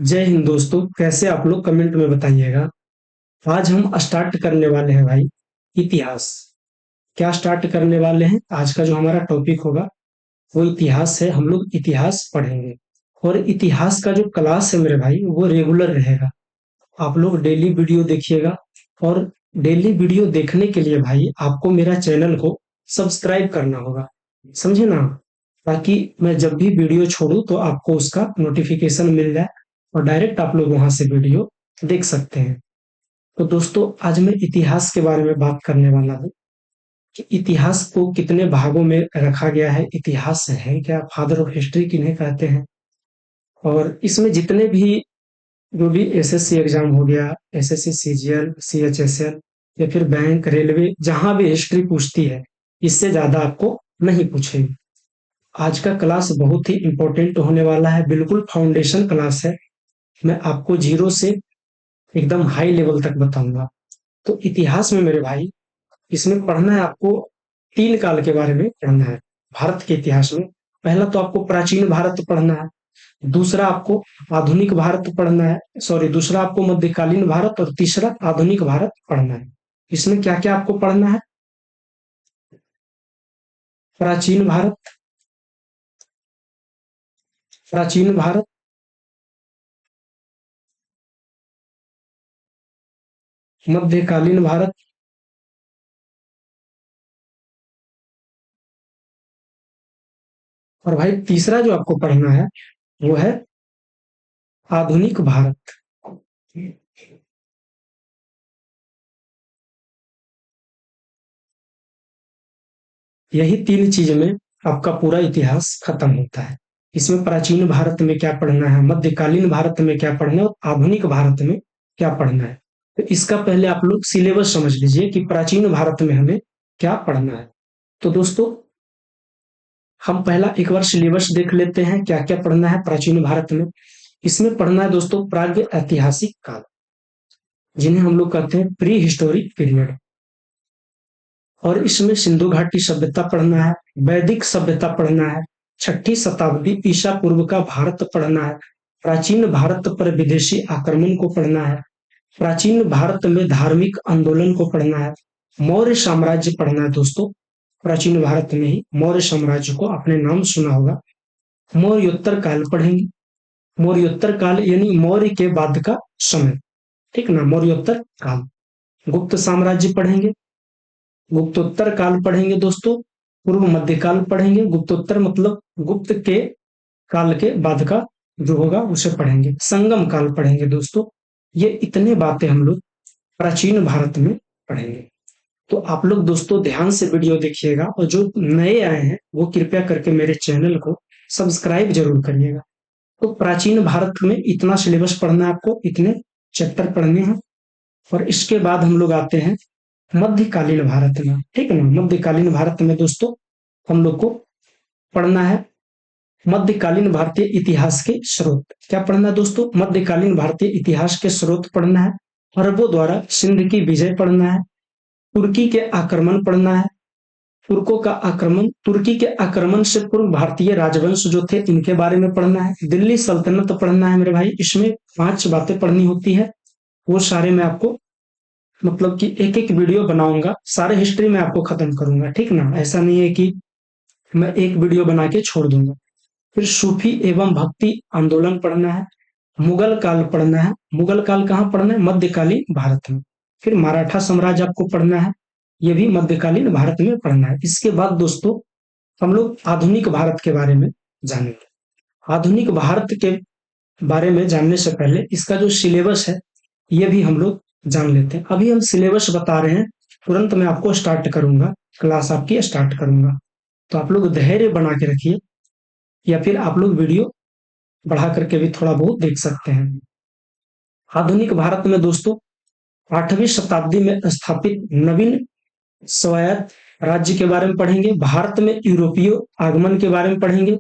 जय हिंद दोस्तों, कैसे आप लोग कमेंट में बताइएगा। आज हम स्टार्ट करने वाले हैं भाई इतिहास। क्या स्टार्ट करने वाले हैं? आज का जो हमारा टॉपिक होगा वो इतिहास है। हम लोग इतिहास पढ़ेंगे और इतिहास का जो क्लास है मेरे भाई वो रेगुलर रहेगा। आप लोग डेली वीडियो देखिएगा और डेली वीडियो देखने के लिए भाई आपको मेरा चैनल को सब्सक्राइब करना होगा, समझे ना? ताकि मैं जब भी वीडियो छोड़ूं तो आपको उसका नोटिफिकेशन मिल जाए और डायरेक्ट आप लोग वहां से वीडियो देख सकते हैं। तो दोस्तों, आज मैं इतिहास के बारे में बात करने वाला हूँ कि इतिहास को कितने भागों में रखा गया है। इतिहास है क्या? फादर ऑफ हिस्ट्री किन्हें कहते हैं? और इसमें जितने भी जो भी एसएससी एग्जाम हो गया, एसएससी सीजीएल, सीएचएसएल या फिर बैंक, रेलवे, जहां भी हिस्ट्री पूछती है इससे ज्यादा आपको नहीं पूछेगी। आज का क्लास बहुत ही इंपॉर्टेंट होने वाला है, बिल्कुल फाउंडेशन क्लास है। मैं आपको जीरो से एकदम हाई लेवल तक बताऊंगा। तो इतिहास में मेरे भाई, इसमें पढ़ना है आपको, तीन काल के बारे में पढ़ना है भारत के इतिहास में। पहला तो आपको प्राचीन भारत पढ़ना है, दूसरा आपको आधुनिक भारत पढ़ना है, सॉरी, दूसरा आपको मध्यकालीन भारत और तीसरा आधुनिक भारत पढ़ना है। इसमें क्या क्या आपको पढ़ना है? प्राचीन भारत, प्राचीन भारत, मध्यकालीन भारत और भाई तीसरा जो आपको पढ़ना है वो है आधुनिक भारत। यही तीन चीज में आपका पूरा इतिहास खत्म होता है। इसमें प्राचीन भारत में क्या पढ़ना है, मध्यकालीन भारत में क्या पढ़ना है और आधुनिक भारत में क्या पढ़ना है। तो इसका पहले आप लोग सिलेबस समझ लीजिए कि प्राचीन भारत में हमें क्या पढ़ना है। तो दोस्तों, हम पहला एक बार सिलेबस देख लेते हैं क्या क्या पढ़ना है प्राचीन भारत में। इसमें पढ़ना है दोस्तों प्राग्ञ ऐतिहासिक काल, जिन्हें हम लोग कहते हैं प्री हिस्टोरिक पीरियड। और इसमें सिंधु घाटी सभ्यता पढ़ना है, वैदिक सभ्यता पढ़ना है, छठी शताब्दी ईसा पूर्व का भारत पढ़ना है, प्राचीन भारत पर विदेशी आक्रमण को पढ़ना है, प्राचीन भारत में धार्मिक आंदोलन को पढ़ना है, मौर्य साम्राज्य पढ़ना है दोस्तों। प्राचीन भारत में ही मौर्य साम्राज्य को आपने नाम सुना होगा। मौर्योत्तर काल पढ़ेंगे, मौर्योत्तर काल यानी मौर्य के बाद का समय, ठीक ना, मौर्योत्तर काल। गुप्त साम्राज्य पढ़ेंगे, गुप्तोत्तर काल पढ़ेंगे दोस्तों। पूर्व मध्यकाल पढ़ेंगे, गुप्तोत्तर मतलब गुप्त के काल के बाद का जो होगा उसे पढ़ेंगे। संगम काल पढ़ेंगे दोस्तों। ये इतने बातें हम लोग प्राचीन भारत में पढ़ेंगे। तो आप लोग दोस्तों ध्यान से वीडियो देखिएगा और जो नए आए हैं वो कृपया करके मेरे चैनल को सब्सक्राइब जरूर करिएगा। तो प्राचीन भारत में इतना सिलेबस पढ़ना है आपको, इतने चैप्टर पढ़ने हैं। और इसके बाद हम लोग आते हैं मध्यकालीन भारत में, ठीक है ना। मध्यकालीन भारत में दोस्तों हम लोग को पढ़ना है मध्यकालीन भारतीय इतिहास के स्रोत। क्या पढ़ना है दोस्तों? मध्यकालीन भारतीय इतिहास के स्रोत पढ़ना है। अरबों द्वारा सिंध की विजय पढ़ना है, तुर्की के आक्रमण पढ़ना है, तुर्कों का आक्रमण, तुर्की के आक्रमण से पूर्व भारतीय राजवंश जो थे इनके बारे में पढ़ना है, दिल्ली सल्तनत पढ़ना है मेरे भाई। इसमें 5 बातें पढ़नी होती है, वो सारे मैं आपको मतलब कि एक एक वीडियो बनाऊंगा, सारे हिस्ट्री में आपको खत्म करूंगा, ठीक ना। ऐसा नहीं है कि मैं एक वीडियो बना के छोड़ दूंगा। फिर सूफी एवं भक्ति आंदोलन पढ़ना है, मुगल काल पढ़ना है। मुगल काल कहाँ पढ़ना है? मध्यकालीन भारत में। फिर मराठा साम्राज्य आपको पढ़ना है, ये भी मध्यकालीन भारत में पढ़ना है। इसके बाद दोस्तों हम लोग आधुनिक भारत के बारे में जानेंगे। आधुनिक भारत के बारे में जानने से पहले इसका जो सिलेबस है ये भी हम लोग जान लेते हैं। अभी हम सिलेबस बता रहे हैं, तुरंत मैं आपको स्टार्ट करूंगा, क्लास आपकी स्टार्ट करूंगा। तो आप लोग धैर्य बना के रखिए, या फिर आप लोग वीडियो बढ़ा करके भी थोड़ा बहुत देख सकते हैं। आधुनिक भारत में दोस्तों 8वीं शताब्दी में स्थापित नवीन स्वायत्त राज्य के बारे में पढ़ेंगे, भारत में यूरोपीय आगमन के बारे में पढ़ेंगे,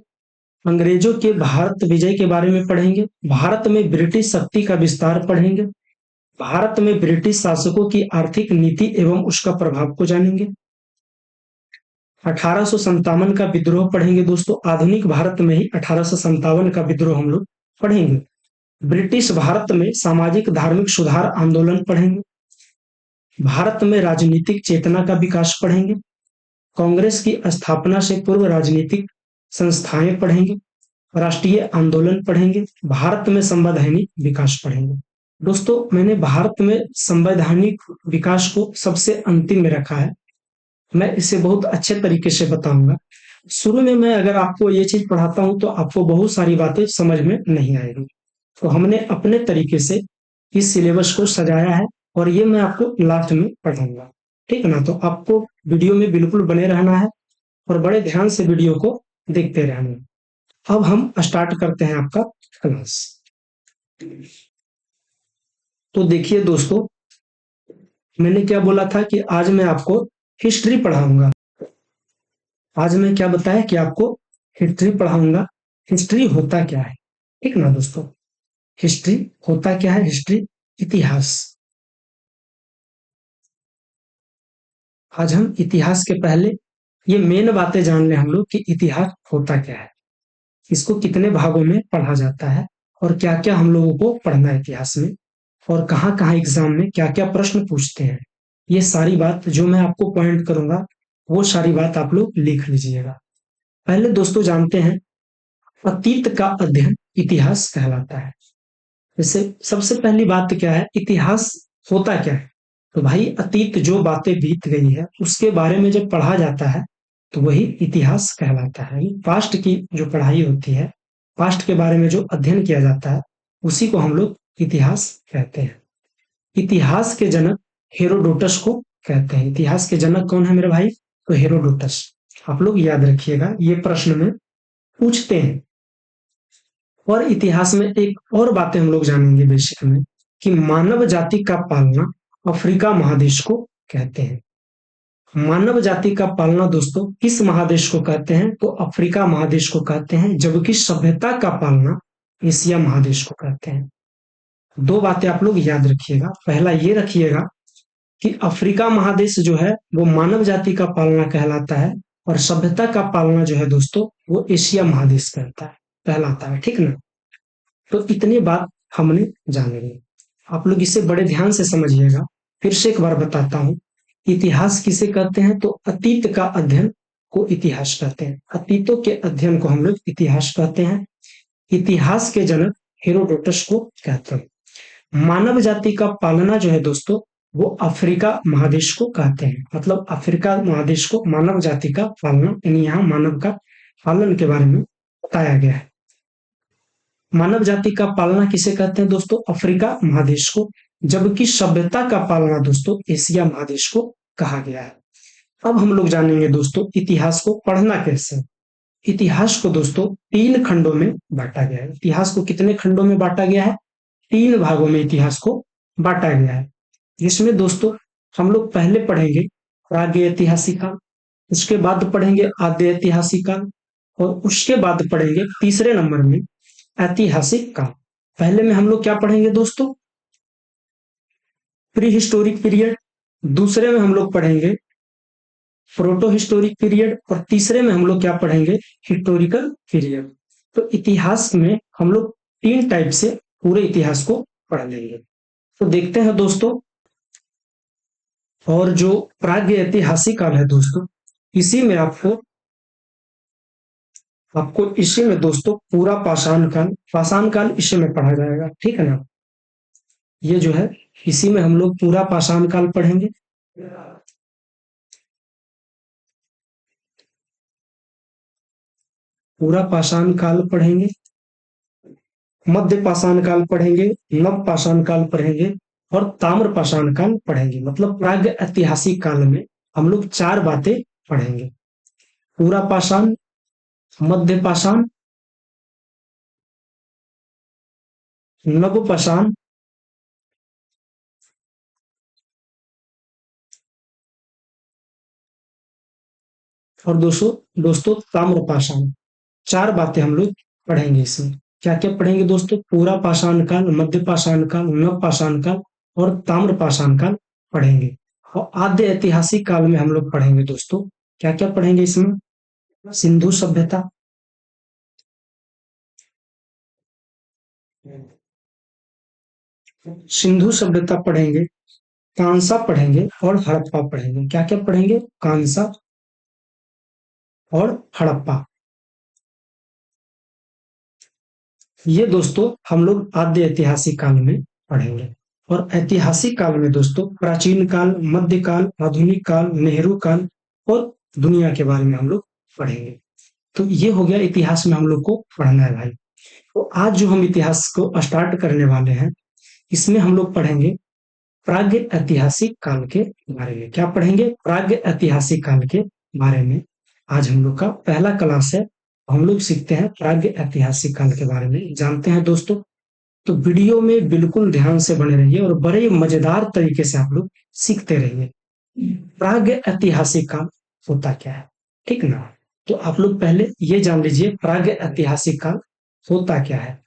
अंग्रेजों के भारत विजय के बारे में पढ़ेंगे, भारत में ब्रिटिश शक्ति का विस्तार पढ़ेंगे, भारत में ब्रिटिश शासकों की आर्थिक नीति एवं उसका प्रभाव को जानेंगे। 1857 का विद्रोह पढ़ेंगे दोस्तों। आधुनिक भारत में ही 1857 का विद्रोह हम लोग पढ़ेंगे। ब्रिटिश भारत में सामाजिक धार्मिक सुधार आंदोलन पढ़ेंगे। भारत में राजनीतिक चेतना का विकास पढ़ेंगे। कांग्रेस की स्थापना से पूर्व राजनीतिक संस्थाएं पढ़ेंगे। राष्ट्रीय आंदोलन पढ़ेंगे। भारत में संवैधानिक विकास पढ़ेंगे। दोस्तों, मैंने भारत में संवैधानिक विकास को सबसे अंतिम में रखा है। मैं इसे बहुत अच्छे तरीके से बताऊंगा। शुरू में मैं अगर आपको ये चीज पढ़ाता हूं तो आपको बहुत सारी बातें समझ में नहीं आएगी। तो हमने अपने तरीके से इस सिलेबस को सजाया है और ये मैं आपको लास्ट में पढ़ाऊंगा। ठीक है ना? तो आपको वीडियो में बिल्कुल बने रहना है और बड़े ध्यान से वीडियो को देखते रहना है। अब हम स्टार्ट करते हैं आपका क्लास। तो देखिए दोस्तों, मैंने क्या बोला था कि आज मैं आपको हिस्ट्री पढ़ाऊंगा। आज मैं क्या बताया कि आपको हिस्ट्री पढ़ाऊंगा। हिस्ट्री होता क्या है? ठीक ना दोस्तों? हिस्ट्री होता क्या है? हिस्ट्री इतिहास। आज हम इतिहास के पहले ये मेन बातें जान लें हम लोग कि इतिहास होता क्या है, इसको कितने भागों में पढ़ा जाता है और क्या क्या हम लोगों को पढ़ना है इतिहास में, और कहाँ कहाँ एग्जाम में क्या क्या प्रश्न पूछते हैं। ये सारी बात जो मैं आपको पॉइंट करूंगा वो सारी बात आप लोग लिख लीजिएगा। पहले दोस्तों जानते हैं, अतीत का अध्ययन इतिहास कहलाता है। जैसे सबसे पहली बात क्या है, इतिहास होता क्या है? तो भाई अतीत जो बातें बीत गई है उसके बारे में जब पढ़ा जाता है तो वही इतिहास कहलाता है। पास्ट की जो पढ़ाई होती है, पास्ट के बारे में जो अध्ययन किया जाता है उसी को हम लोग इतिहास कहते हैं। इतिहास के जनक हेरोडोटस को कहते हैं। इतिहास के जनक कौन है मेरे भाई? तो हेरोडोटस। आप लोग याद रखिएगा, ये प्रश्न में पूछते हैं। और इतिहास में एक और बातें हम लोग जानेंगे बेसिक में कि मानव जाति का पालना अफ्रीका महादेश को कहते हैं। मानव जाति का पालना दोस्तों किस महादेश को कहते हैं? तो अफ्रीका महादेश को कहते हैं, जबकि सभ्यता का पालना एशिया महादेश को कहते हैं। दो बातें आप लोग याद रखिएगा। पहला ये रखिएगा कि अफ्रीका महादेश जो है वो मानव जाति का पालना कहलाता है और सभ्यता का पालना जो है दोस्तों वो एशिया महादेश कहलाता है। ठीक ना? तो इतनी बात हमने जानेंगे। आप लोग इसे बड़े ध्यान से समझिएगा। फिर से एक बार बताता हूं, इतिहास किसे कहते हैं? तो अतीत का अध्ययन को इतिहास कहते हैं। अतीतों के अध्ययन को हम लोग इतिहास कहते हैं। इतिहास के जनक हेरोडोटस को कहते हैं। मानव जाति का पालना जो है दोस्तों वो अफ्रीका महादेश को कहते हैं। मतलब अफ्रीका महादेश को मानव जाति का पालना, यानी यहाँ मानव का पालन के बारे में बताया गया है। मानव जाति का पालना किसे कहते हैं दोस्तों? अफ्रीका महादेश को। जबकि सभ्यता का पालना दोस्तों एशिया महादेश को कहा गया है। अब हम लोग जानेंगे दोस्तों इतिहास को पढ़ना कैसे। इतिहास को दोस्तों 3 खंडों में बांटा गया है। इतिहास को कितने खंडों में बांटा गया है? 3 भागों में इतिहास को बांटा गया है। जिसमें दोस्तों हम लोग पहले पढ़ेंगे प्राग्ञ ऐतिहासिक काल, उसके बाद पढ़ेंगे आद्य ऐतिहासिक काल, और उसके बाद पढ़ेंगे तीसरे नंबर में ऐतिहासिक काल। पहले में हम लोग क्या पढ़ेंगे दोस्तों? Pre historic period. दूसरे में हम लोग पढ़ेंगे प्रोटो हिस्टोरिक पीरियड, और तीसरे में हम लोग क्या पढ़ेंगे? Historical period. तो इतिहास में हम लोग 3 टाइप से पूरे इतिहास को पढ़ लेंगे। तो देखते हैं दोस्तों। और जो प्राग्ञ ऐतिहासिक काल है दोस्तों, इसी में आपको इसी में दोस्तों पूरा पाषाण काल इसी में पढ़ा जाएगा। ठीक है ना? ये जो है इसी में हम लोग पूरा पाषाण काल पढ़ेंगे। पूरा पाषाण काल पढ़ेंगे, मध्य पाषाण काल पढ़ेंगे, नव पाषाण काल पढ़ेंगे और ताम्र पाषाण काल पढ़ेंगे। मतलब प्राग्ञ ऐतिहासिक काल में हम लोग 4 बातें पढ़ेंगे। पूरा पाषाण, मध्य पाषाण, नव पाषाण और दोस्तों ताम्र पाषाण। 4 बातें हम लोग पढ़ेंगे इसमें। क्या क्या पढ़ेंगे दोस्तों? पूरा पाषाण काल, मध्य पाषाण काल, नव पाषाण काल और ताम्र पाषाण काल पढ़ेंगे। और आद्य ऐतिहासिक काल में हम लोग पढ़ेंगे दोस्तों, क्या क्या पढ़ेंगे इसमें? सिंधु सभ्यता, सिंधु सभ्यता पढ़ेंगे, कांसा पढ़ेंगे और हड़प्पा पढ़ेंगे। क्या क्या पढ़ेंगे? कांसा और हड़प्पा। ये दोस्तों हम लोग आद्य ऐतिहासिक काल में पढ़ेंगे। और ऐतिहासिक काल में दोस्तों प्राचीन काल, मध्यकाल, आधुनिक काल, नेहरू काल और दुनिया के बारे में हम लोग पढ़ेंगे। तो ये हो गया इतिहास में हम लोग को पढ़ना है भाई। तो आज जो हम इतिहास को स्टार्ट करने वाले हैं, इसमें हम लोग पढ़ेंगे प्राग्ञ ऐतिहासिक काल के बारे में। क्या पढ़ेंगे? प्राग्ञ ऐतिहासिक काल के बारे में आज हम लोग का पहला क्लास है। हम लोग सीखते हैं प्राग्ञ ऐतिहासिक काल के बारे में, जानते हैं दोस्तों। तो वीडियो में बिल्कुल ध्यान से बने रहिए और बड़े मजेदार तरीके से आप लोग सीखते रहिए। प्राग्ञ ऐतिहासिक काल होता क्या है, ठीक ना? तो आप लोग पहले ये जान लीजिए प्राग्ञ ऐतिहासिक काल होता क्या है।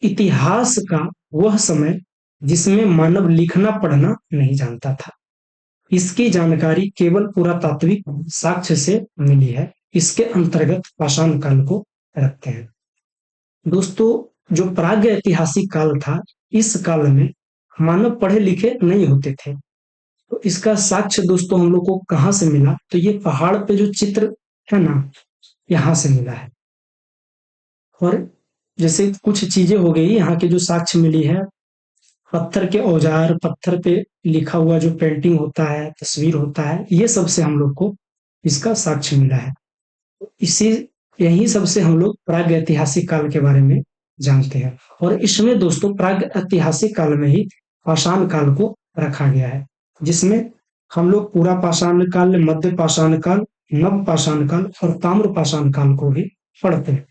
इतिहास का वह समय जिसमें मानव लिखना पढ़ना नहीं जानता था। इसकी जानकारी केवल पुरातात्विक साक्ष्य से मिली है। इसके अंतर्गत पाषाण काल को रखते हैं। दोस्तों जो प्राग्ञ ऐतिहासिक काल था, इस काल में मानव पढ़े लिखे नहीं होते थे। तो इसका साक्ष्य दोस्तों हम लोग को कहाँ से मिला? तो ये पहाड़ पे जो चित्र है ना, यहाँ से मिला है। और जैसे कुछ चीजें हो गई यहाँ के जो साक्ष्य मिली है, पत्थर के औजार, पत्थर पे लिखा हुआ जो पेंटिंग होता है, तस्वीर होता है, ये सब से हम लोग को इसका साक्ष्य मिला है। इसी यही सबसे हम लोग प्राग ऐतिहासिक काल के बारे में जानते हैं। और इसमें दोस्तों प्राग ऐतिहासिक काल में ही पाषाण काल को रखा गया है, जिसमें हम लोग पूरा पाषाण काल, मध्य पाषाण काल, नव पाषाण काल और ताम्र पाषाण काल को भी पढ़ते हैं।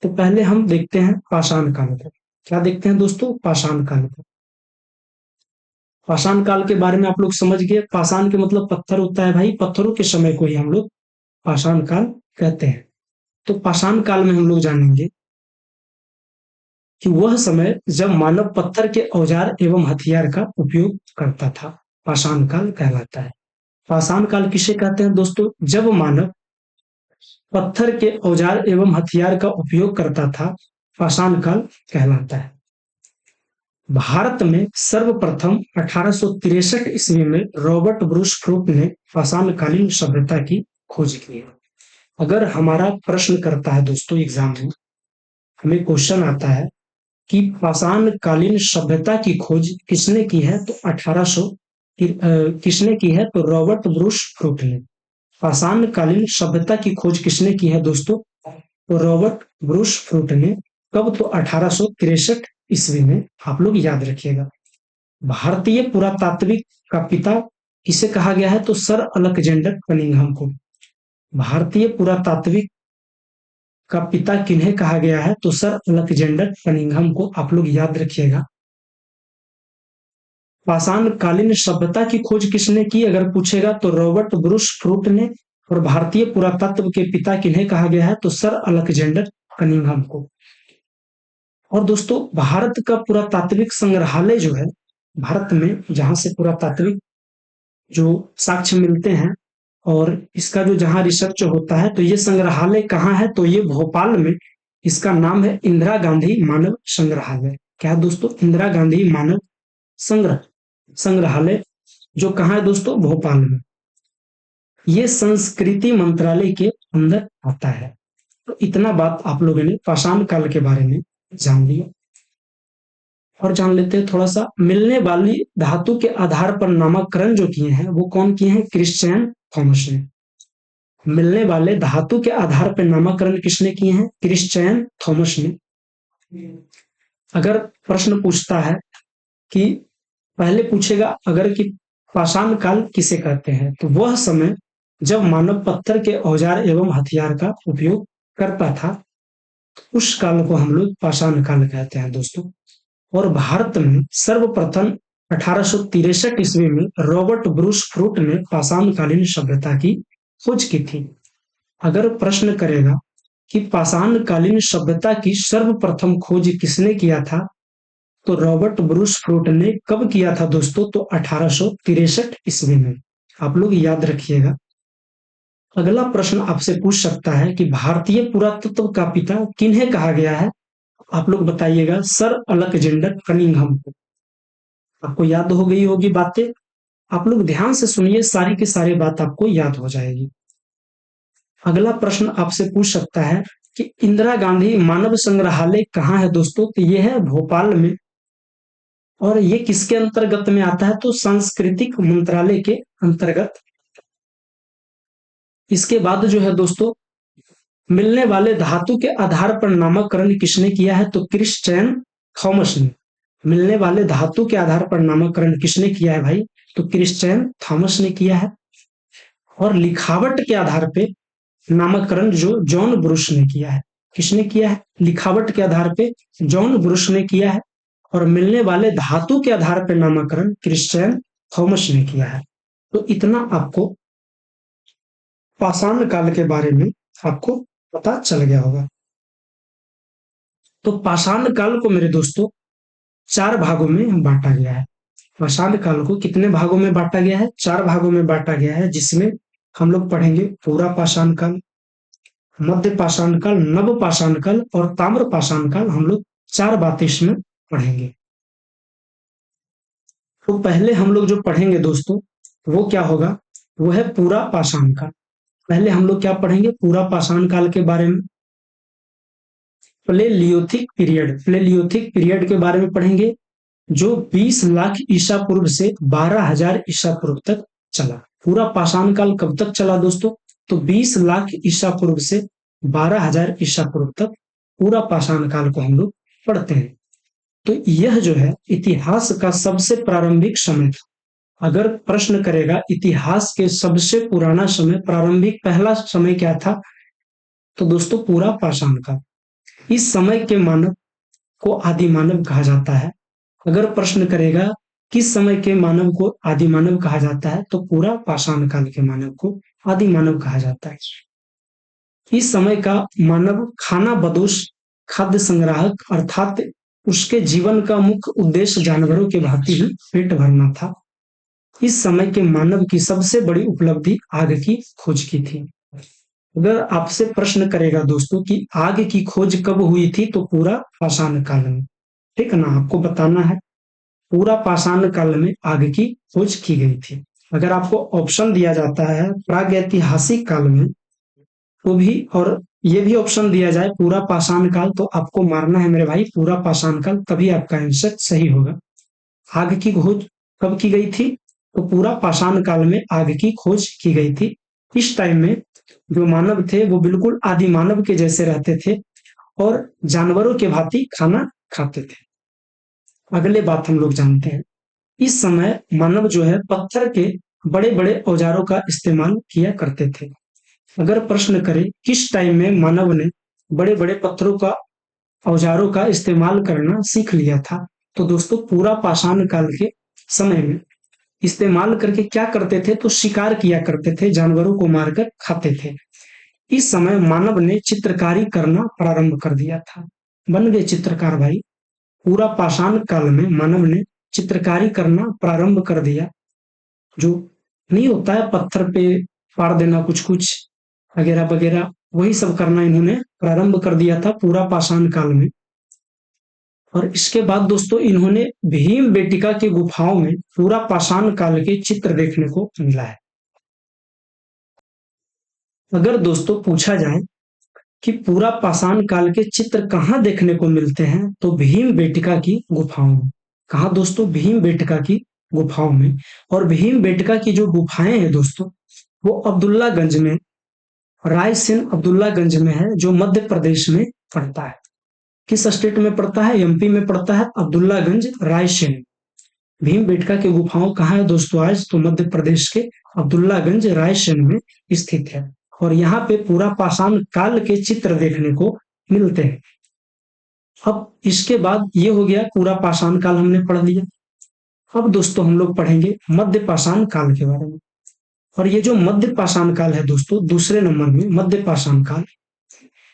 तो पहले हम देखते हैं पाषाण काल को। क्या देखते हैं दोस्तों? पाषाण काल को। पाषाण काल के बारे में आप लोग समझ गए। पाषाण के मतलब पत्थर होता है भाई, पत्थरों के समय को ही हम लोग पाषाण काल कहते हैं। तो पाषाण काल में हम लोग जानेंगे कि वह समय जब मानव पत्थर के औजार एवं हथियार का उपयोग करता था, पाषाण काल कहलाता है। पाषाण काल किसे कहते हैं दोस्तों? जब मानव पत्थर के औजार एवं हथियार का उपयोग करता था, पाषाण काल कहलाता है। भारत में सर्वप्रथम 1863 ईस्वी में रॉबर्ट ब्रूस फ्रूट ने पाषाणकालीन सभ्यता की खोज की है। अगर हमारा प्रश्न करता है दोस्तों एग्जाम में, हमें क्वेश्चन आता है कि पाषाणकालीन सभ्यता की खोज किसने की है, तो 1800 किसने की है? तो रॉबर्ट ब्रूस फ्रूट ने। पाषाणकालीन सभ्यता की खोज किसने की है दोस्तों? तो रॉबर्ट ब्रूस फ्रूट ने। कब? तो 1863 ईस्वी में। आप लोग याद रखिएगा। भारतीय पुरातात्विक का पिता किसे कहा गया है? तो सर अलेक्जेंडर कनिंघम को। भारतीय पुरातात्विक का पिता किन्हें कहा गया है? तो सर अलेक्जेंडर कनिंघम को। आप लोग याद रखिएगा। पाषाणकालीन सभ्यता की खोज किसने की अगर पूछेगा, तो रॉबर्ट ब्रूस फ्रूट ने। और भारतीय पुरातत्व के पिता किन्हें कहा गया है? तो सर अलेक्जेंडर कनिंघम को। और दोस्तों भारत का पुरातात्विक संग्रहालय जो है, भारत में जहां से पुरातात्विक जो साक्ष्य मिलते हैं और इसका जो जहां रिसर्च होता है, तो ये संग्रहालय कहाँ है? तो ये भोपाल में। इसका नाम है इंदिरा गांधी मानव संग्रहालय। क्या है दोस्तों? इंदिरा गांधी मानव संग्रहालय, जो कहाँ है दोस्तों? भोपाल में। ये संस्कृति मंत्रालय के अंदर आता है। तो इतना बात आप लोगों ने पाषाण काल के बारे में जान लिया। और जान लेते हैं थोड़ा सा, मिलने वाली धातु के आधार पर नामकरण जो किए हैं वो कौन किए हैं? क्रिश्चियन थॉमस ने। मिलने वाले धातु के आधार पर नामकरण किसने किए हैं? क्रिश्चियन थॉमस ने। अगर प्रश्न पूछता है कि पहले पूछेगा अगर कि पाषाण काल किसे कहते हैं, तो वह समय जब मानव पत्थर के औजार एवं हथियार का उपयोग करता था, उस काल को हम लोग पाषाण काल कहते हैं दोस्तों। और भारत में सर्वप्रथम 1863 ईस्वी में रॉबर्ट ब्रूस फ्रूट ने पाषाणकालीन सभ्यता की खोज की थी। अगर प्रश्न करेगा कि पाषाणकालीन सभ्यता की सर्वप्रथम खोज किसने किया था, तो रॉबर्ट ब्रूस फ्रूट ने। कब किया था दोस्तों? तो 1863 ईस्वी में। आप लोग याद रखिएगा। अगला प्रश्न आपसे पूछ सकता है कि भारतीय पुरातत्व का पिता किन्हें कहा गया है? आप लोग बताइएगा। सर अलेक्जेंडर कनिंघम को। आपको याद हो गई होगी बातें। आप लोग ध्यान से सुनिए, सारी की सारी बात आपको याद हो जाएगी। अगला प्रश्न आपसे पूछ सकता है कि इंदिरा गांधी मानव संग्रहालय कहाँ है दोस्तों? तो ये है भोपाल में। और ये किसके अंतर्गत में आता है? तो सांस्कृतिक मंत्रालय के अंतर्गत। इसके बाद जो है दोस्तों, मिलने वाले धातु के आधार पर नामकरण किसने किया है? तो क्रिश्चियन थॉमस ने। मिलने वाले धातु के आधार पर नामकरण किसने किया है भाई? तो क्रिश्चियन थॉमस ने किया है। और लिखावट के आधार पे नामकरण जो जॉन ब्रुश ने किया है। किसने किया है? लिखावट के आधार पे जॉन ब्रुश ने किया है। और मिलने वाले धातु के आधार पर नामकरण क्रिश्चियन थॉमस ने किया है। तो इतना आपको पाषाण काल के बारे में आपको पता चल गया होगा। तो पाषाण काल को मेरे दोस्तों 4 भागों में बांटा गया है। पाषाण काल को कितने भागों में बांटा गया है? 4 भागों में बांटा गया है, जिसमें हम लोग पढ़ेंगे पूरा पाषाण काल, मध्य पाषाण काल, नव पाषाण काल और ताम्र पाषाण काल। हम लोग 4 बातें इसमें पढ़ेंगे। तो पहले हम लोग जो पढ़ेंगे दोस्तों, वो क्या होगा? वो है पूरा पाषाण काल। पहले हम लोग क्या पढ़ेंगे? पूरा पाषाण काल के बारे में। प्लेलियोथिक पीरियड के बारे में पढ़ेंगे, जो 20 लाख ईसा पूर्व से 12,000 ईसा पूर्व तक चला। पूरा पाषाण काल कब तक चला दोस्तों? तो 20 लाख ईसा पूर्व से 12,000 ईसा पूर्व तक पूरा पाषाण काल को हम लोग पढ़ते हैं। तो यह जो है इतिहास का सबसे प्रारंभिक समय था। अगर प्रश्न करेगा इतिहास के सबसे पुराना समय, प्रारंभिक पहला समय क्या था? तो दोस्तों पूरा पाषाण काल। इस समय के मानव को आदि मानव कहा जाता है। अगर प्रश्न करेगा किस समय के मानव को आदि मानव कहा जाता है, तो पूरा पाषाण काल के मानव को आदि मानव कहा जाता है। इस समय का मानव खाना बदोश, खाद्य संग्राहक, अर्थात उसके जीवन का मुख्य उद्देश्य जानवरों के भांति ही पेट भरना था। इस समय के मानव की सबसे बड़ी उपलब्धि आग की खोज की थी। अगर आपसे प्रश्न करेगा दोस्तों कि आग की खोज कब हुई थी, तो पूरा पाषाण काल में। ठीक है ना, आपको बताना है पूरा पाषाण काल में आग की खोज की गई थी। अगर आपको ऑप्शन दिया जाता है प्रागैतिहासिक काल में, तो भी, और ये भी ऑप्शन दिया जाए पूरा पाषाण काल, तो आपको मारना है मेरे भाई पूरा पाषाण काल, तभी आपका आंसर सही होगा। आग की खोज कब की गई थी? तो पूरा पाषाण काल में आग की खोज की गई थी। इस टाइम में जो मानव थे वो बिल्कुल आदि मानव के जैसे रहते थे और जानवरों के भांति खाना खाते थे। अगले बात हम लोग जानते हैं, इस समय मानव जो है पत्थर के बड़े बड़े औजारों का इस्तेमाल किया करते थे। अगर प्रश्न करें किस टाइम में मानव ने बड़े बड़े पत्थरों का औजारों का इस्तेमाल करना सीख लिया था, तो दोस्तों पूरा पाषाण काल के समय में इस्तेमाल करके क्या करते थे? तो शिकार किया करते थे, जानवरों को मारकर खाते थे। इस समय मानव ने चित्रकारी करना प्रारंभ कर दिया था। बन गए चित्रकार भाई। पूरा पाषाण काल में मानव ने चित्रकारी करना प्रारंभ कर दिया। जो नहीं होता है पत्थर पे फाड़ देना कुछ कुछ वगैरह वगैरह, वही सब करना इन्होंने प्रारंभ कर दिया था पूरा पाषाण काल में। और इसके बाद दोस्तों इन्होंने भीम बेटिका की गुफाओं में पूरा पाषाण काल के चित्र देखने को मिला है। अगर दोस्तों पूछा जाए कि पूरा पाषाण काल के चित्र कहाँ देखने को मिलते हैं, तो भीम बेटिका की गुफाओं में। कहाँ दोस्तों? भीम बेटिका की गुफाओं में। और भीम बेटिका की जो गुफाएं हैं दोस्तों, वो अब्दुल्लागंज में, रायसेन अब्दुल्लागंज में है, जो मध्य प्रदेश में पड़ता है। किस स्टेट में पड़ता है? एमपी में पड़ता है, अब्दुल्लागंज रायसेन। भीम बेटका की गुफाओं कहाँ है दोस्तों? आज तो मध्य प्रदेश के अब्दुल्लागंज रायसेन में स्थित है। और यहाँ पे पूरा पाषाण काल के चित्र देखने को मिलते हैं। अब इसके बाद ये हो गया पूरा पाषाण काल हमने पढ़ लिया। अब दोस्तों हम लोग पढ़ेंगे मध्य पाषाण काल के बारे में। और ये जो मध्य पाषाण काल है दोस्तों, दूसरे नंबर में मध्य पाषाण काल,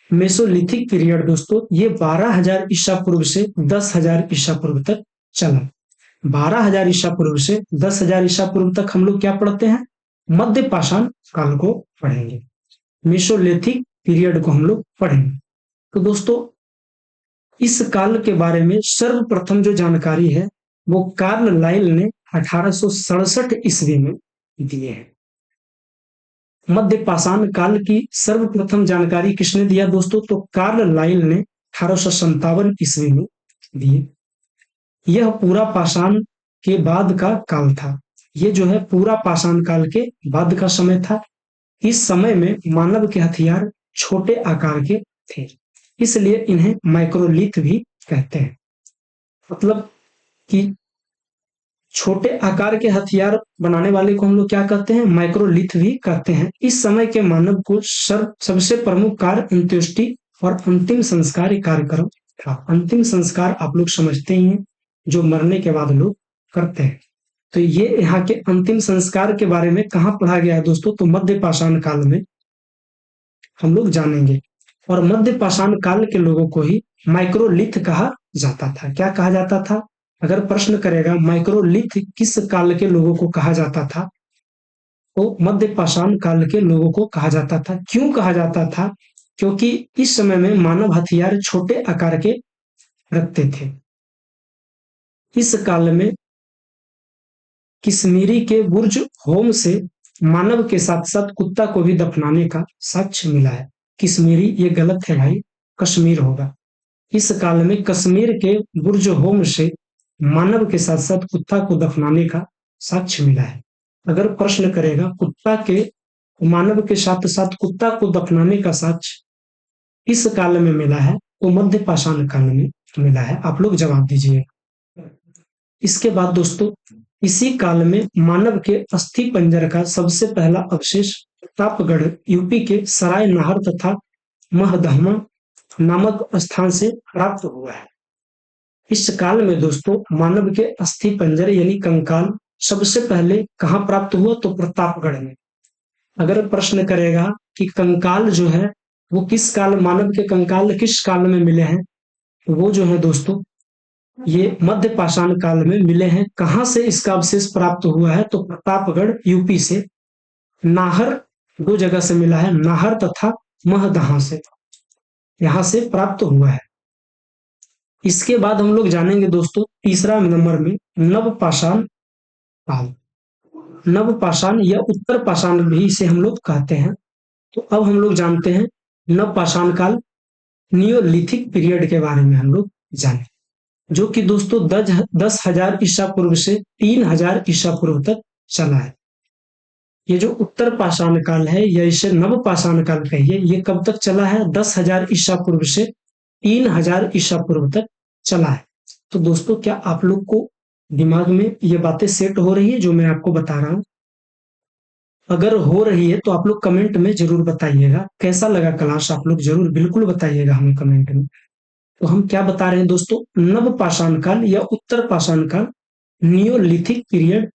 मेसोलिथिक पीरियड दोस्तों, ये 12,000 ईसा पूर्व से 10,000 ईसा पूर्व तक चला। 12,000 ईसा पूर्व से 10,000 ईसा पूर्व तक हम लोग क्या पढ़ते हैं? मध्य पाषाण काल को पढ़ेंगे, मेसोलिथिक पीरियड को हम लोग पढ़ेंगे। तो दोस्तों इस काल के बारे में सर्वप्रथम जो जानकारी है वो कार्ल लाइल ने 1867 ईस्वी में दिए हैं। मध्य पाषाण काल की सर्वप्रथम जानकारी किसने दिया दोस्तों? तो कार्ल लाइल ने 1857 ईस्वी में दिए। यह पूरा पाषाण के बाद का काल था। ये जो है पूरा पाषाण काल के बाद का समय था। इस समय में मानव के हथियार छोटे आकार के थे, इसलिए इन्हें माइक्रोलिथ भी कहते हैं। मतलब कि छोटे आकार के हथियार बनाने वाले को हम लोग क्या कहते हैं? माइक्रोलिथ भी कहते हैं। इस समय के मानव को सबसे प्रमुख कार्य अंत्येष्टि और अंतिम संस्कार कार्यक्रम था। अंतिम संस्कार आप लोग समझते ही हैं, जो मरने के बाद लोग करते हैं। तो ये यहाँ के अंतिम संस्कार के बारे में कहाँ पढ़ा गया है दोस्तों? तो मध्य पाषाण काल में हम लोग जानेंगे। और मध्य पाषाण काल के लोगों को ही माइक्रोलिथ कहा जाता था। क्या कहा जाता था? अगर प्रश्न करेगा माइक्रोलिथ किस काल के लोगों को कहा जाता था, तो मध्य पाषाण काल के लोगों को कहा जाता था। क्यों कहा जाता था? क्योंकि इस समय में मानव हथियार छोटे आकार के रखते थे। इस काल में कश्मीरी के बुर्ज होम से मानव के साथ साथ कुत्ता को भी दफनाने का साक्ष्य मिला है। कश्मीरी ये गलत है भाई, कश्मीर होगा। इस काल में कश्मीर के बुर्ज होम से मानव के साथ साथ कुत्ता को दफनाने का साक्ष्य मिला है। अगर प्रश्न करेगा कुत्ता के मानव के साथ साथ कुत्ता को दफनाने का साक्ष्य इस काल में मिला है, तो मध्य पाषाण काल में मिला है। आप लोग जवाब दीजिए। इसके बाद दोस्तों इसी काल में मानव के अस्थि पंजर का सबसे पहला अवशेष प्रतापगढ़ यूपी के सराय नाहर तथा महदहमा नामक स्थान से प्राप्त हुआ है। इस काल में दोस्तों मानव के अस्थि पंजर यानी कंकाल सबसे पहले कहाँ प्राप्त हुआ? तो प्रतापगढ़ में। अगर प्रश्न करेगा कि कंकाल जो है वो किस काल, मानव के कंकाल किस काल में मिले हैं, तो वो जो है दोस्तों ये मध्य पाषाण काल में मिले हैं। कहां से इसका अवशेष प्राप्त हुआ है? तो प्रतापगढ़ यूपी से, नाहर दो जगह से मिला है, नाहर तथा महदहा से, यहां से प्राप्त हुआ है। इसके बाद हम लोग जानेंगे दोस्तों तीसरा नंबर में नव पाषाण काल। नव पाषाण या उत्तर पाषाण भी इसे हम लोग कहते हैं। तो अब हम लोग जानते हैं नव पाषाण काल, नियोलिथिक पीरियड के बारे में हम लोग जाने, जो कि दोस्तों 10,000 ईसा पूर्व से 3,000 ईसा पूर्व तक चला है। ये जो उत्तर पाषाण काल है या इसे नव पाषाण काल कहिए, ये कब तक चला है? 10,000 ईसा पूर्व से 3,000 ईसा पूर्व तक चला है। तो दोस्तों क्या आप लोग को दिमाग में ये बातें सेट हो रही है जो मैं आपको बता रहा हूं? अगर हो रही है तो आप लोग कमेंट में जरूर बताइएगा। कैसा लगा क्लास आप लोग जरूर बिल्कुल बताइएगा हमें कमेंट में। तो हम क्या बता रहे हैं दोस्तों? नव पाषाण काल या उत्तर पाषाण काल, नियोलिथिक पीरियड,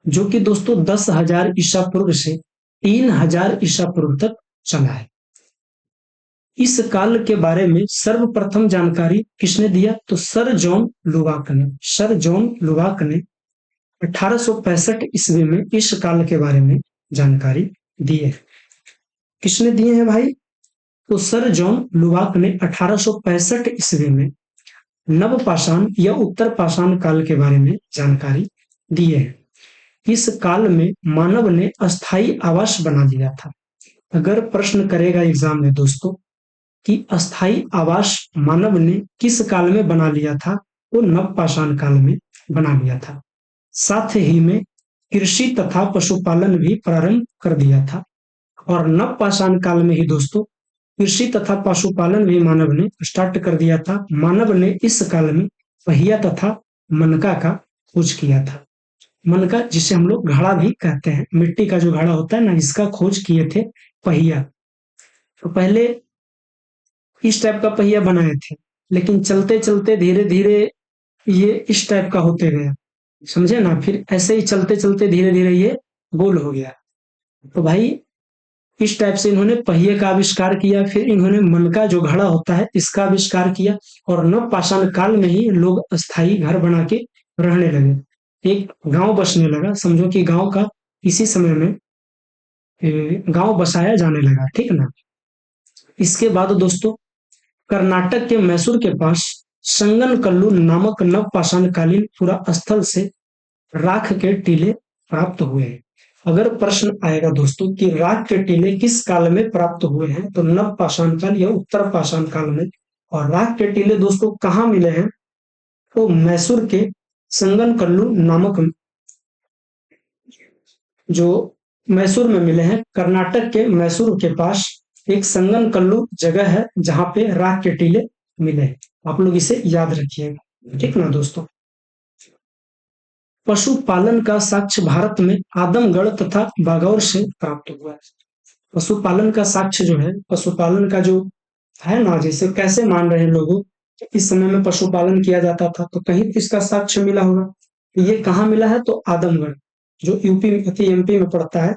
जो कि दोस्तों 10,000 ईसा पूर्व से 3,000 ईसा पूर्व तक चला है। इस काल के बारे में सर्वप्रथम जानकारी किसने दिया? तो सर जॉन लुवाक ने। सर जॉन लुवाक ने 1865 ईस्वी में इस काल के बारे में जानकारी दी है। किसने दिए हैं भाई? तो सर जॉन लुवाक ने 1865 ईस्वी में नव पाषाण या उत्तर पाषाण काल के बारे में जानकारी दी है। इस काल में मानव ने अस्थाई आवास बना लिया था। अगर प्रश्न करेगा एग्जाम में दोस्तों कि अस्थाई आवास मानव ने किस काल में बना लिया था, तो नव पाषाण काल में बना लिया था। साथ ही में कृषि तथा पशुपालन भी प्रारंभ कर दिया था। और नव पाषाण काल में ही दोस्तों कृषि तथा पशुपालन भी मानव ने स्टार्ट कर दिया था। मानव ने इस काल में पहिया तथा मनका का खोज किया था। मनका जिसे हम लोग घड़ा भी कहते हैं, मिट्टी का जो घड़ा होता है ना, इसका खोज किए थे पहिया। तो पहले इस टाइप का पहिया बनाए थे, लेकिन चलते चलते धीरे धीरे ये इस टाइप का होते गया, समझे ना। फिर ऐसे ही चलते चलते धीरे धीरे ये गोल हो गया। तो भाई इस टाइप से इन्होंने पहिए का आविष्कार किया। फिर इन्होंने मनका जो घड़ा होता है इसका आविष्कार किया। और नव पाषाण काल में ही लोग अस्थाई घर बना के रहने लगे, एक गांव बसने लगा। समझो कि गांव का इसी समय में गांव बसाया जाने लगा, ठीक ना। इसके बाद दोस्तों कर्नाटक के मैसूर के पास संगनकल्लु नामक नवपाषाणकालीन पुरा स्थल से राख के टीले प्राप्त हुए हैं। अगर प्रश्न आएगा दोस्तों कि राख के टीले किस काल में प्राप्त हुए हैं, तो नव पाषाण काल या उत्तर पाषाण काल में। और राख के टीले दोस्तों कहाँ मिले हैं, तो मैसूर के संगनकल्लु नामक, जो मैसूर में मिले हैं, कर्नाटक के मैसूर के पास एक संगनकल्लु जगह है जहां पे राख के टीले मिले हैं। आप लोग इसे याद रखिएगा, ठीक ना दोस्तों। पशुपालन का साक्ष्य भारत में आदमगढ़ तथा बागौर से प्राप्त हुआ है। पशुपालन का साक्ष्य जो है, पशुपालन का जो है ना, जैसे कैसे मान रहे हैं लोगों, इस समय में पशुपालन किया जाता था, तो कहीं इसका साक्ष्य मिला होगा। ये कहाँ मिला है, तो आदमगढ़, जो यूपी एमपी में पड़ता है,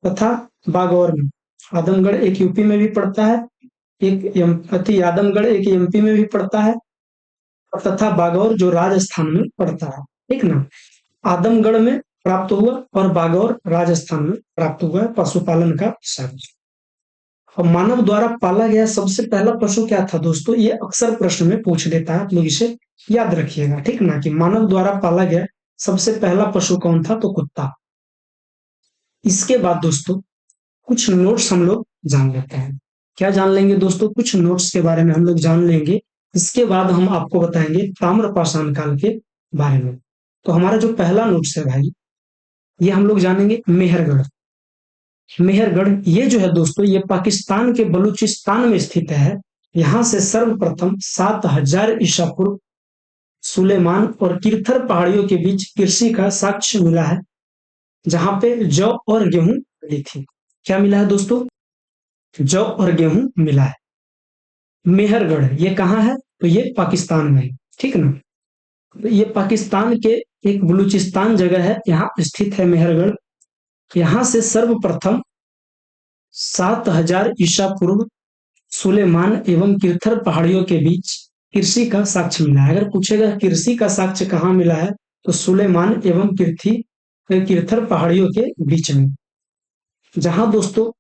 तथा बागौर में। आदमगढ़ एक यूपी में भी पड़ता है, एक आदमगढ़ एक एमपी में भी पड़ता है, और तथा बागौर जो राजस्थान में पड़ता है, ठीक ना। आदमगढ़ में प्राप्त हुआ और बागौर राजस्थान में प्राप्त हुआ है पशुपालन का साक्ष्य। और मानव द्वारा पाला गया सबसे पहला पशु क्या था दोस्तों, ये अक्सर प्रश्न में पूछ देता है, लोग इसे याद रखिएगा, ठीक ना, कि मानव द्वारा पाला गया सबसे पहला पशु कौन था, तो कुत्ता। इसके बाद दोस्तों कुछ नोट्स हम लोग जान लेते हैं। क्या जान लेंगे दोस्तों, कुछ नोट्स के बारे में हम लोग जान लेंगे। इसके बाद हम आपको बताएंगे ताम्रपाषाण काल के बारे में। तो हमारा जो पहला नोट्स है भाई, ये हम लोग जानेंगे मेहरगढ़। मेहरगढ़ ये जो है दोस्तों, ये पाकिस्तान के बलूचिस्तान में स्थित है। यहां से सर्वप्रथम 7000 ईसा पूर्व सुलेमान और किरथर पहाड़ियों के बीच कृषि का साक्ष्य मिला है, जहां पे जौ और गेहूं मिली थी। क्या मिला है दोस्तों, जौ और गेहूं मिला है। मेहरगढ़ ये कहाँ है, तो ये पाकिस्तान में है, ठीक ना। तो ये पाकिस्तान के एक बलूचिस्तान जगह है, यहाँ स्थित है मेहरगढ़। यहाँ से सर्वप्रथम 7000 ईसा पूर्व सुलेमान एवं किरथर पहाड़ियों के बीच कृषि का साक्ष्य मिला है। अगर पूछेगा कृषि का साक्ष्य कहाँ मिला है, तो सुलेमान एवं किरथर पहाड़ियों के बीच में, जहां दोस्तों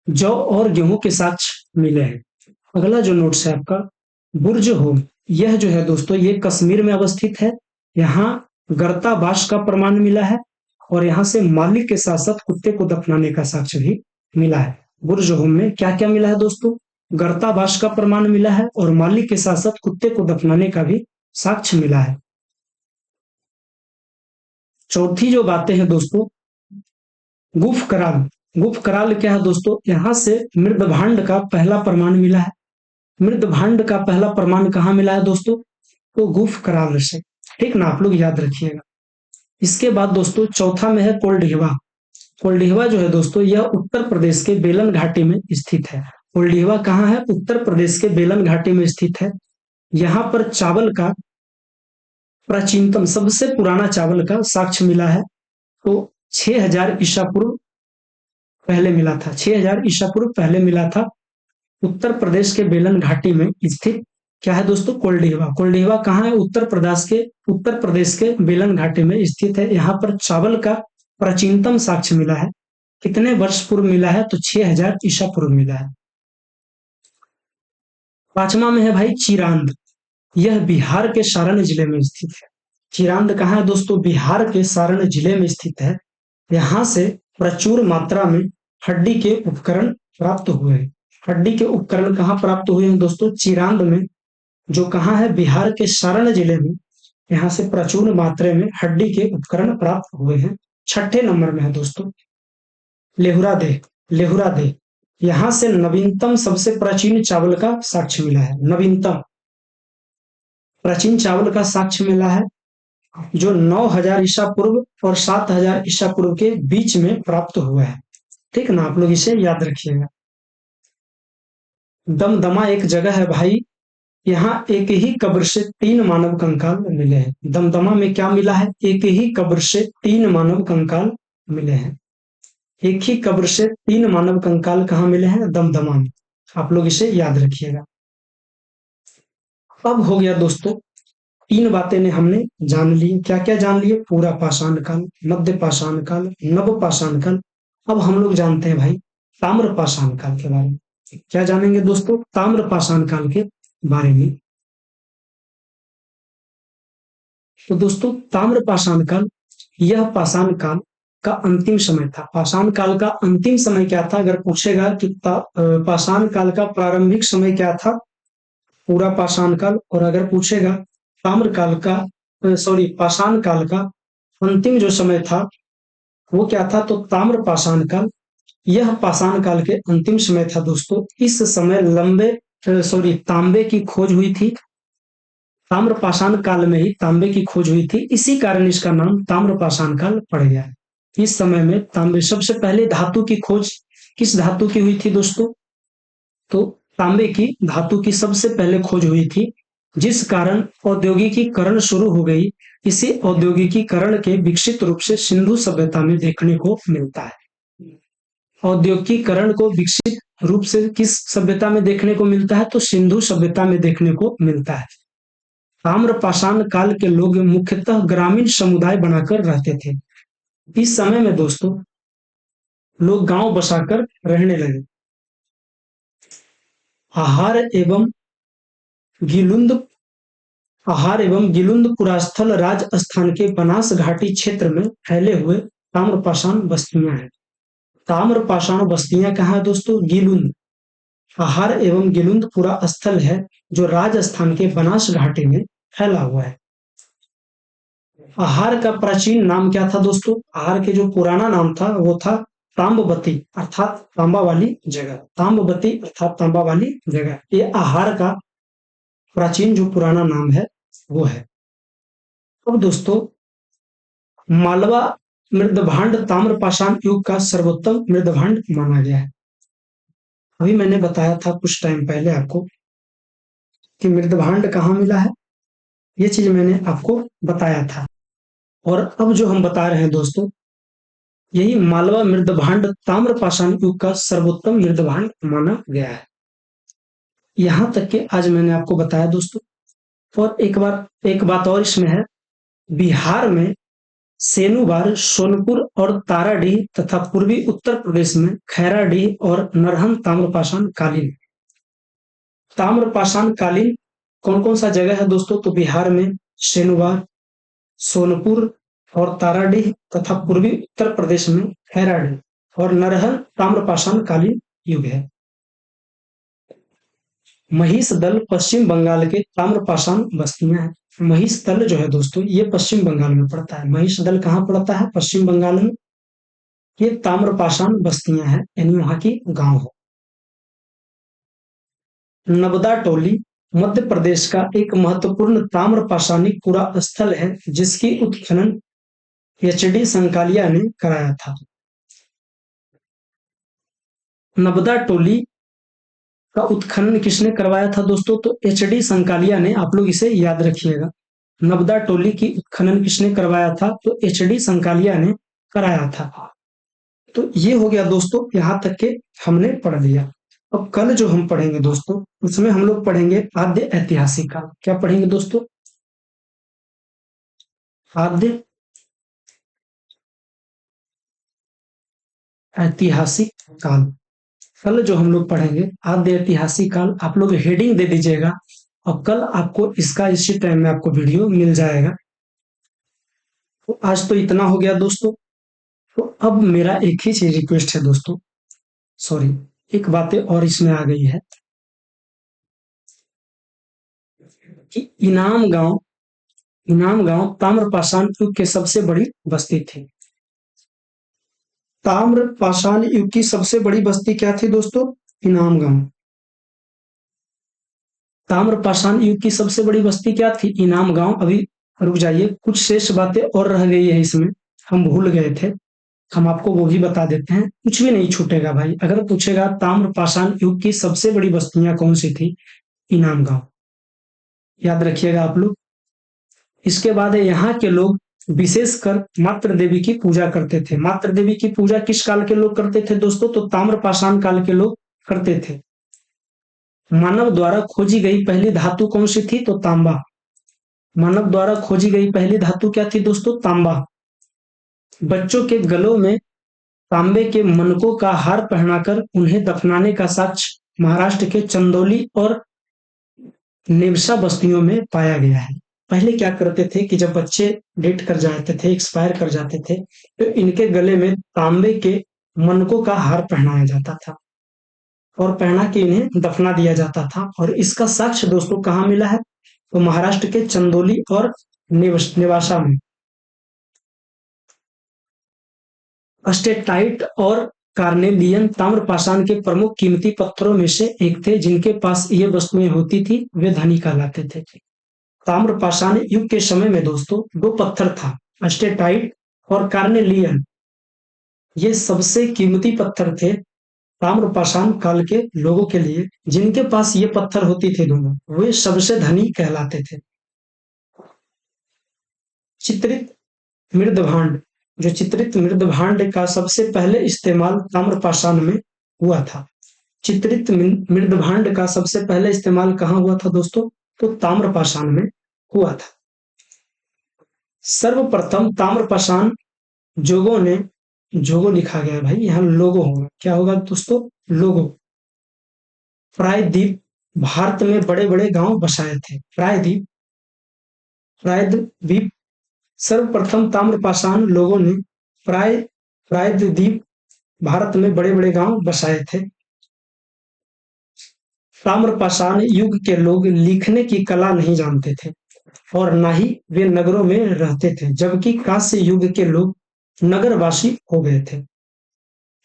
जौ और गेहूं के साक्ष्य मिले हैं। अगला जो नोट्स है आपका, बुर्ज होम, यह जो है दोस्तों, ये कश्मीर में अवस्थित है। यहाँ गर्ताबास का प्रमाण मिला है, और यहाँ से मालिक के साथ साथ कुत्ते को दफनाने का साक्ष्य भी मिला है। बुर्ज होम में क्या क्या मिला है दोस्तों, गर्ताबास का प्रमाण मिला है, और मालिक के साथ साथ कुत्ते को दफनाने का भी साक्ष्य मिला है। चौथी जो बातें हैं दोस्तों, गुफ कराल। गुफ कराल क्या है दोस्तों, यहाँ से मृद भांड का पहला प्रमाण मिला है। मृद भांड का पहला प्रमाण कहाँ मिला है दोस्तों, तो गुफ कराल से, ठीक ना, आप लोग याद रखिएगा। इसके बाद दोस्तों चौथा में है कोल्डिहवा। कोल्डिहवा जो है दोस्तों, यह उत्तर प्रदेश के बेलन घाटी में स्थित है। कोल्डिहवा कहाँ है, उत्तर प्रदेश के बेलन घाटी में स्थित है। यहाँ पर चावल का प्राचीनतम, सबसे पुराना चावल का साक्ष्य मिला है, तो 6000 ईसा पूर्व पहले मिला था। 6000 ईसा पूर्व पहले मिला था। उत्तर प्रदेश के बेलन घाटी में स्थित क्या है दोस्तों, कोल्डिहवा। कोल्डिहवा कहाँ है, उत्तर प्रदेश के बेलन घाटी में स्थित है। यहाँ पर चावल का प्राचीनतम साक्ष्य मिला है। कितने वर्ष पूर्व मिला है, तो 6000 ईसा पूर्व मिला है। पांचवा में है भाई चिरांद। यह बिहार के सारण जिले में स्थित है। चिरांद कहाँ है दोस्तों, बिहार के सारण जिले में स्थित है। यहाँ से प्रचुर मात्रा में हड्डी के उपकरण प्राप्त हुए हैं। हड्डी के उपकरण कहाँ प्राप्त हुए हैं दोस्तों, चिरांद में, जो कहाँ है, बिहार के सारण जिले में। यहाँ से प्रचुर मात्रा में हड्डी के उपकरण प्राप्त हुए हैं। छठे नंबर में है दोस्तों लेहुरा देह। लेहुरा देह, यहाँ से नवीनतम सबसे प्राचीन चावल का साक्ष्य मिला है। नवीनतम प्राचीन चावल का साक्ष्य मिला है, जो 9000 ईसा पूर्व और 7000 ईसा पूर्व के बीच में प्राप्त हुआ है, ठीक ना, आप लोग इसे याद रखिएगा। दमदमा एक जगह है भाई, यहाँ एक ही कब्र से 3 मानव कंकाल मिले हैं। दमदमा में क्या मिला है, एक ही कब्र से 3 मानव कंकाल मिले हैं। एक ही कब्र से 3 मानव कंकाल कहाँ मिले हैं, दमदमा में। आप लोग इसे याद रखिएगा। अब हो गया दोस्तों, 3 बातें ने हमने जान ली। क्या क्या जान लिए, पूरा पाषाण काल, मध्य पाषाण काल, नव पाषाण काल। अब हम लोग जानते हैं भाई ताम्र पाषाण काल के बारे में। क्या जानेंगे दोस्तों, ताम्र पाषाण काल के बारे में। तो दोस्तों ताम्र पाषाण काल, यह पाषाण काल का अंतिम समय था। पाषाण काल का अंतिम समय क्या था, अगर पूछेगा कि पाषाण काल का प्रारंभिक समय क्या था, पूरा पाषाण काल, और अगर पूछेगा ताम्र काल का पाषाण काल का अंतिम जो समय था वो क्या था, तो ताम्र पाषाण काल, यह पाषाण काल के अंतिम समय था दोस्तों। इस समय तांबे की खोज हुई थी। ताम्र पाषाण काल में ही तांबे की खोज हुई थी, इसी कारण इसका नाम ताम्र पाषाण काल पड़ गया। इस समय में तांबे, सबसे पहले धातु की खोज किस धातु की हुई थी दोस्तों, तो तांबे की धातु की सबसे पहले खोज हुई थी, जिस कारण औद्योगिकीकरण शुरू हो गई। इसी औद्योगिकीकरण के विकसित रूप से सिंधु सभ्यता में देखने को मिलता है। औद्योगिकीकरण को विकसित रूप से किस सभ्यता में देखने को मिलता है, तो सिंधु सभ्यता में देखने को मिलता है। ताम्र पाषाण काल के लोग मुख्यतः ग्रामीण समुदाय बनाकर रहते थे। इस समय में दोस्तों लोग गांव बसाकर रहने लगे। आहार एवं गिलुंद पुरास्थल राजस्थान के बनास घाटी क्षेत्र में फैले हुए ताम्रपाषाण बस्तियां हैं। ताम्रपाषाण बस्तियां कहाँ है दोस्तों, गिलुंद। आहार एवं गिलुंद पुरा स्थल है जो राजस्थान के बनास घाटी में फैला हुआ है। आहार का प्राचीन नाम क्या था दोस्तों, आहार के जो पुराना नाम था वो था ताम्बवती, अर्थात तांबा वाली जगह। ताम्बवती अर्थात तांबा वाली जगह, ये आहार का प्राचीन जो पुराना नाम है वो है। अब दोस्तों मालवा मृदभांड ताम्रपाषाण युग का सर्वोत्तम मृदभांड माना गया है। अभी मैंने बताया था कुछ टाइम पहले आपको कि मृदभांड कहाँ मिला है, ये चीज मैंने आपको बताया था। और अब जो हम बता रहे हैं दोस्तों, यही मालवा मृदभांड ताम्रपाषाण युग का सर्वोत्तम मृदभांड माना गया है। यहां तक कि आज मैंने आपको बताया दोस्तों। और एक बात और इसमें है, बिहार में सेनुवार, सोनपुर और ताराडीह तथा पूर्वी उत्तर प्रदेश में खैराडीह और नरहन ताम्रपाषाण कालीन। ताम्रपाषाण कालीन कौन कौन सा जगह है दोस्तों, तो बिहार में सेनुवार, सोनपुर और ताराडीह तथा पूर्वी उत्तर प्रदेश में खैराडीह और नरहन ताम्रपाषाण कालीन युग है। महिष दल पश्चिम बंगाल के ताम्रपाषाण बस्तियां हैं। महिष दल जो है दोस्तों ये पश्चिम बंगाल में पड़ता है। महिष दल कहाँ पड़ता है, पश्चिम बंगाल में। ये ताम्रपाषाण बस्तियां हैं, यानी वहां की गांव है। नबदा टोली मध्य प्रदेश का एक महत्वपूर्ण ताम्रपाषाणी पुरा स्थल है, जिसकी उत्खनन एच.डी. संकालिया ने कराया था। नबदा टोली का उत्खनन किसने करवाया था दोस्तों, तो एच.डी. संकालिया ने। आप लोग इसे याद रखिएगा, नबदा टोली की उत्खनन किसने करवाया था, तो एच.डी. संकालिया ने कराया था। तो ये हो गया दोस्तों, यहां तक के हमने पढ़ लिया। अब कल जो हम पढ़ेंगे दोस्तों, उसमें हम लोग पढ़ेंगे आद्य ऐतिहासिक काल। क्या पढ़ेंगे दोस्तों, आद्य ऐतिहासिक काल। कल जो हम लोग पढ़ेंगे आद्य ऐतिहासिक काल, आप लोग हेडिंग दे दीजिएगा और कल आपको इसका इसी टाइम में आपको वीडियो मिल जाएगा। तो आज तो इतना हो गया दोस्तों। तो अब मेरा एक ही चीज रिक्वेस्ट है दोस्तों, सॉरी एक बातें और इसमें आ गई है कि इनाम गांव ताम्रपाषाण युग के सबसे बड़ी बस्ती थी। ताम्रपाषाण युग की सबसे बड़ी बस्ती क्या थी दोस्तों, इनाम गांव। ताम्रपाषाण युग की सबसे बड़ी बस्ती क्या थी, इनाम गांव। अभी रुक जाइए, कुछ शेष बातें और रह गई है इसमें, हम भूल गए थे, हम आपको वो भी बता देते हैं। कुछ भी नहीं छूटेगा भाई, अगर पूछेगा ताम्रपाषाण युग की सबसे बड़ी बस्तियां कौन सी थी, इनाम गांव, याद रखिएगा आप लोग। इसके बाद यहाँ के लोग विशेषकर मातृ देवी की पूजा करते थे। मातृ देवी की पूजा किस काल के लोग करते थे दोस्तों, तो ताम्रपाषाण काल के लोग करते थे। मानव द्वारा खोजी गई पहली धातु कौन सी थी, तो तांबा। मानव द्वारा खोजी गई पहली धातु क्या थी दोस्तों, तांबा। बच्चों के गलों में तांबे के मनकों का हार पहनाकर उन्हें दफनाने का साक्ष्य महाराष्ट्र के चंदौली और नेवसा बस्तियों में पाया गया है। पहले क्या करते थे कि जब बच्चे डेट कर जाते थे, एक्सपायर कर जाते थे, तो इनके गले में तांबे के मनकों का हार पहनाया जाता था और पहना के इन्हें दफना दिया जाता था। और इसका साक्ष्य दोस्तों कहाँ मिला है? तो महाराष्ट्र के चंदोली और नेवासा में स्टेटाइट और कार्नेलियन ताम्रपाषाण के प्रमुख कीमती पत्थरों में से एक थे। जिनके पास ये वस्तुएं होती थी वे धनी कहलाते थे। ताम्रपाषाण युग के समय में दोस्तों दो पत्थर था, स्टेटाइट और कार्नेलियन। ये सबसे कीमती पत्थर थे ताम्रपाषाण काल के लोगों के लिए। जिनके पास ये पत्थर होती थे दोनों, वे सबसे धनी कहलाते थे। चित्रित मृदभांड, जो चित्रित मृदभांड का सबसे पहले इस्तेमाल ताम्रपाषाण में हुआ था। चित्रित मृदभांड का सबसे पहले इस्तेमाल कहाँ हुआ था दोस्तों? तो ताम्रपाषाण में हुआ था। सर्वप्रथम ताम्रपाषाण जोगों ने, जोगो लिखा गया है भाई, यहाँ लोगो होगा, क्या होगा दोस्तों? लोगो। प्रायद्वीप, भारत में बड़े बड़े गांव बसाए थे। प्रायद्वीप, प्रायद्वीप। सर्वप्रथम ताम्रपाषाण लोगों ने प्रायद्वीप भारत में बड़े बड़े गांव बसाए थे। ताम्रपाषाण युग के लोग लिखने की कला नहीं जानते थे और ना ही वे नगरों में रहते थे, जबकि कांस्य युग के लोग नगरवासी हो गए थे।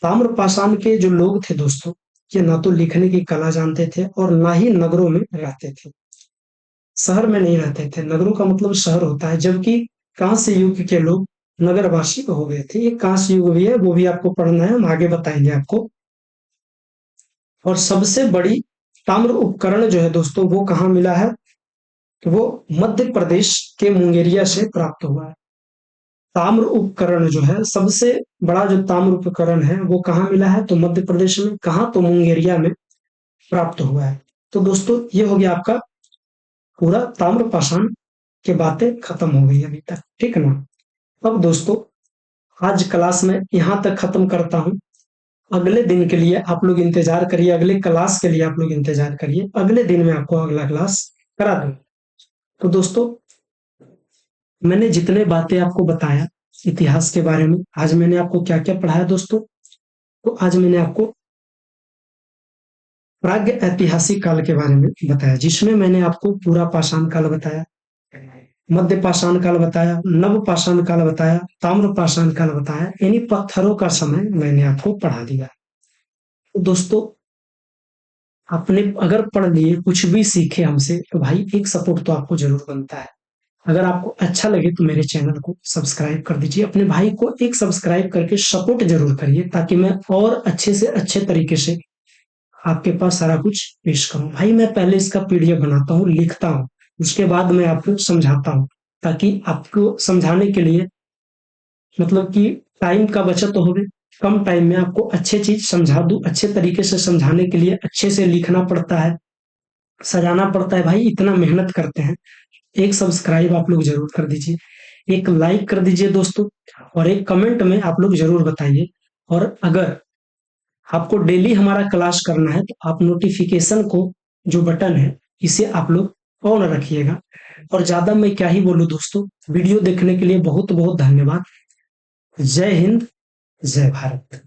ताम्रपाषाण के जो लोग थे दोस्तों, ये ना तो लिखने की कला जानते थे और ना ही नगरों में रहते थे, शहर में नहीं रहते थे। नगरों का मतलब शहर होता है, जबकि कांस्य युग के लोग नगरवासी हो गए थे। ये कांस्य युग भी है, वो भी आपको पढ़ना है, हम आगे बताएंगे आपको। और सबसे बड़ी ताम्र उपकरण जो है दोस्तों, वो कहाँ मिला है? वो मध्य प्रदेश के मुंगेरिया से प्राप्त हुआ है। ताम्र उपकरण जो है, सबसे बड़ा जो ताम्र उपकरण है वो कहाँ मिला है? तो मध्य प्रदेश में। कहाँ? तो मुंगेरिया में प्राप्त हुआ है। तो दोस्तों ये हो गया आपका पूरा ताम्रपाषाण की बातें खत्म हो गई अभी तक, ठीक है ना। अब दोस्तों आज क्लास में यहाँ तक खत्म करता हूँ। अगले दिन के लिए आप लोग इंतजार करिए, अगले क्लास के लिए आप लोग इंतजार करिए। अगले दिन में आपको अगला क्लास करा दूँ। तो दोस्तों मैंने जितने बातें आपको बताया इतिहास के बारे में, आज मैंने आपको क्या क्या पढ़ाया दोस्तों? तो आज मैंने आपको प्राग्ञ ऐतिहासिक काल के बारे में बताया, जिसमें मैंने आपको पूरा पाषाण काल बताया, मध्य पाषाण काल बताया, नव पाषाण काल बताया, ताम्र पाषाण काल बताया। यानी पत्थरों का समय मैंने आपको पढ़ा दिया। तो दोस्तों आपने अगर पढ़ लिए, कुछ भी सीखे हमसे, तो भाई एक सपोर्ट तो आपको जरूर बनता है। अगर आपको अच्छा लगे तो मेरे चैनल को सब्सक्राइब कर दीजिए, अपने भाई को एक सब्सक्राइब करके सपोर्ट जरूर करिए, ताकि मैं और अच्छे से अच्छे तरीके से आपके पास सारा कुछ पेश करूं। भाई मैं पहले इसका पीडीएफ बनाता हूँ, लिखता हूँ, उसके बाद मैं आपको समझाता हूँ, ताकि आपको समझाने के लिए मतलब कि टाइम का बचत हो गई। कम टाइम में आपको अच्छे चीज समझा दूं। अच्छे तरीके से समझाने के लिए अच्छे से लिखना पड़ता है, सजाना पड़ता है, भाई इतना मेहनत करते हैं। एक सब्सक्राइब आप लोग जरूर कर दीजिए, एक लाइक कर दीजिए दोस्तों, और एक कमेंट में आप लोग जरूर बताइए। और अगर आपको डेली हमारा क्लास करना है तो आप नोटिफिकेशन को जो बटन है इसे आप लोग ऑन रखिएगा। और ज्यादा मैं क्या ही बोलूं दोस्तों, वीडियो देखने के लिए बहुत बहुत धन्यवाद। जय हिंद, जय भारत।